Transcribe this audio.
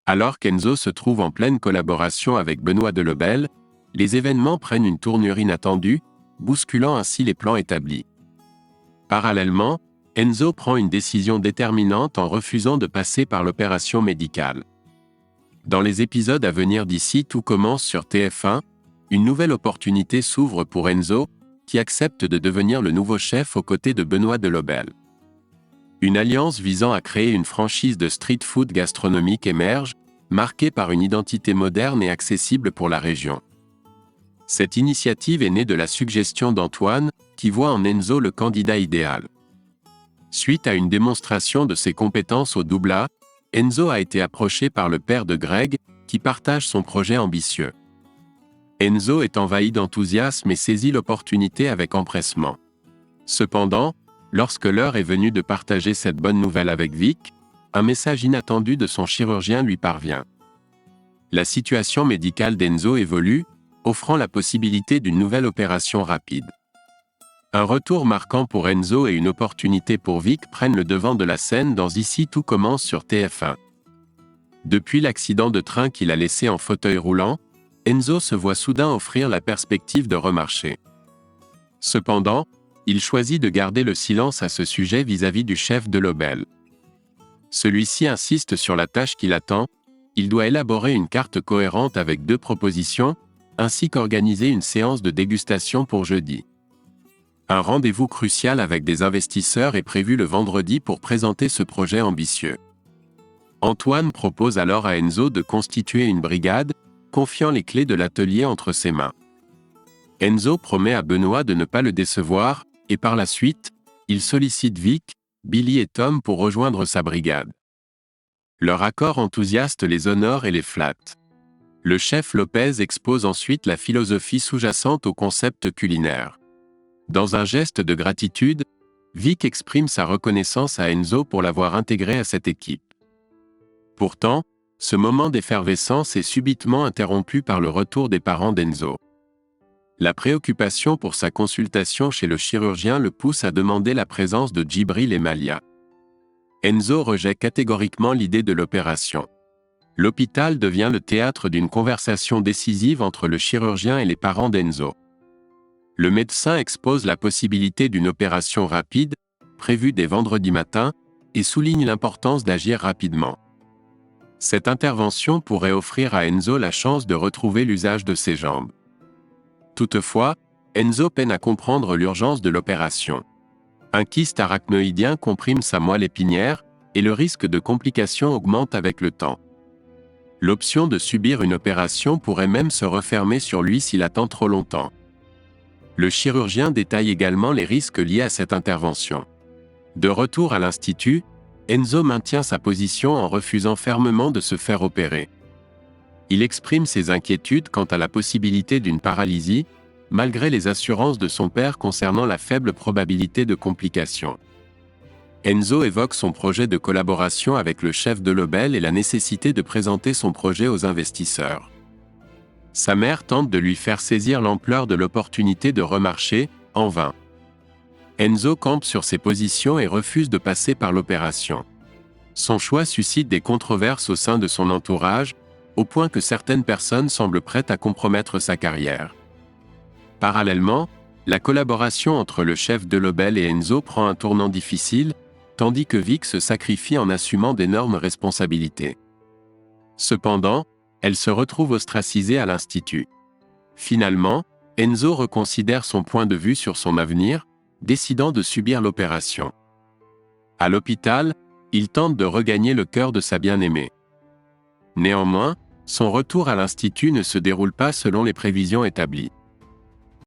Alors qu'Enzo se trouve en pleine collaboration avec Benoît Delobel, les événements prennent une tournure inattendue, bousculant ainsi les plans établis. Parallèlement, Enzo prend une décision déterminante en refusant de passer par l'opération médicale. Dans les épisodes à venir d'ici Tout commence sur TF1, une nouvelle opportunité s'ouvre pour Enzo, qui accepte de devenir le nouveau chef aux côtés de Benoît Delobel. Une alliance visant à créer une franchise de street food gastronomique émerge, marquée par une identité moderne et accessible pour la région. Cette initiative est née de la suggestion d'Antoine, qui voit en Enzo le candidat idéal. Suite à une démonstration de ses compétences au Doubla, Enzo a été approché par le père de Greg, qui partage son projet ambitieux. Enzo est envahi d'enthousiasme et saisit l'opportunité avec empressement. Cependant, lorsque l'heure est venue de partager cette bonne nouvelle avec Vic, un message inattendu de son chirurgien lui parvient. La situation médicale d'Enzo évolue, offrant la possibilité d'une nouvelle opération rapide. Un retour marquant pour Enzo et une opportunité pour Vic prennent le devant de la scène dans Ici Tout commence sur TF1. Depuis l'accident de train qu'il a laissé en fauteuil roulant, Enzo se voit soudain offrir la perspective de remarcher. Cependant, il choisit de garder le silence à ce sujet vis-à-vis du chef Delobel. Celui-ci insiste sur la tâche qui l'attend, il doit élaborer une carte cohérente avec 2 propositions, ainsi qu'organiser une séance de dégustation pour jeudi. Un rendez-vous crucial avec des investisseurs est prévu le vendredi pour présenter ce projet ambitieux. Antoine propose alors à Enzo de constituer une brigade, confiant les clés de l'atelier entre ses mains. Enzo promet à Benoît de ne pas le décevoir, et par la suite, il sollicite Vic, Billy et Tom pour rejoindre sa brigade. Leur accord enthousiaste les honore et les flatte. Le chef Lopez expose ensuite la philosophie sous-jacente au concept culinaire. Dans un geste de gratitude, Vic exprime sa reconnaissance à Enzo pour l'avoir intégré à cette équipe. Pourtant, ce moment d'effervescence est subitement interrompu par le retour des parents d'Enzo. La préoccupation pour sa consultation chez le chirurgien le pousse à demander la présence de Djibril et Malia. Enzo rejette catégoriquement l'idée de l'opération. L'hôpital devient le théâtre d'une conversation décisive entre le chirurgien et les parents d'Enzo. Le médecin expose la possibilité d'une opération rapide, prévue dès vendredi matin, et souligne l'importance d'agir rapidement. Cette intervention pourrait offrir à Enzo la chance de retrouver l'usage de ses jambes. Toutefois, Enzo peine à comprendre l'urgence de l'opération. Un kyste arachnoïdien comprime sa moelle épinière, et le risque de complications augmente avec le temps. L'option de subir une opération pourrait même se refermer sur lui s'il attend trop longtemps. Le chirurgien détaille également les risques liés à cette intervention. De retour à l'Institut, Enzo maintient sa position en refusant fermement de se faire opérer. Il exprime ses inquiétudes quant à la possibilité d'une paralysie, malgré les assurances de son père concernant la faible probabilité de complications. Enzo évoque son projet de collaboration avec le chef Delobel et la nécessité de présenter son projet aux investisseurs. Sa mère tente de lui faire saisir l'ampleur de l'opportunité de remarcher, en vain. Enzo campe sur ses positions et refuse de passer par l'opération. Son choix suscite des controverses au sein de son entourage, au point que certaines personnes semblent prêtes à compromettre sa carrière. Parallèlement, la collaboration entre le chef Delobel et Enzo prend un tournant difficile, tandis que Vic se sacrifie en assumant d'énormes responsabilités. Cependant, elle se retrouve ostracisée à l'Institut. Finalement, Enzo reconsidère son point de vue sur son avenir, décidant de subir l'opération. À l'hôpital, il tente de regagner le cœur de sa bien-aimée. Néanmoins, son retour à l'Institut ne se déroule pas selon les prévisions établies.